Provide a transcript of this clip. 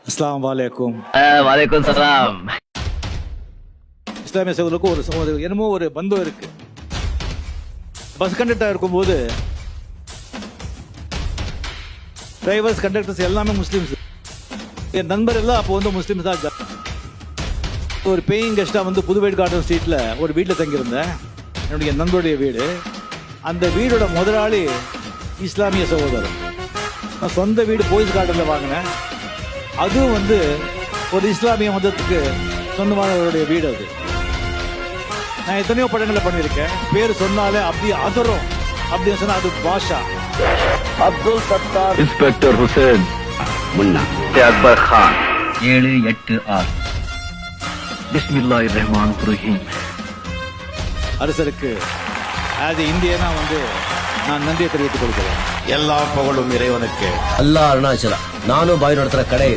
அஸ்ஸலாமு அலைக்கும். வலைக்கும் சலாம். இஸ்லாமிய சகோதரருக்கு ஒரு என்னமோ ஒரு பந்தம் இருக்கு. பஸ் கண்டக்டர் இருக்கும்போது டிரைவர்ஸ் கண்டக்டர்ஸ் எல்லாமே முஸ்லீம்ஸ். என் நண்பர் எல்லாம் அப்போ வந்து முஸ்லீம்ஸ் தான். ஒரு பேயிங் கெஸ்டா வந்து புதுவேடு கார்டன் ஸ்ட்ரீட்ல ஒரு வீட்டில் தங்கியிருந்தேன். என்னுடைய நண்பருடைய வீடு. அந்த வீடோட முதலாளி இஸ்லாமிய சகோதரர். நான் சொந்த வீடு போய்ஸ் கார்டன்ல வாங்கினேன். அதுவும் வந்து ஒரு இஸ்லாமிய மதத்துக்கு சொந்தமானவருடைய வீடு. அது நான் எத்தனையோ படங்களை பண்ணியிருக்கேன். பேர் சொன்னாலே அப்படி அதரும் அப்படின்னு சொன்னா அது பாஷா. அப்துல் சத்தார், இன்ஸ்பெக்டர் ஹுசேன், முன்னா அக்பர் கான். 786. பிஸ்மில்லாஹிர் ரஹ்மானிர் ரஹீம். அரசருக்கு அது இந்தியனா வந்து நான் நன்றியை தெரிவித்துக் கொள்கிறேன். எல்லா புகழும் இறைவனுக்கு. அல்லாஹ் அருணாச்சலம். நானும் பாய் நடத்துற கடை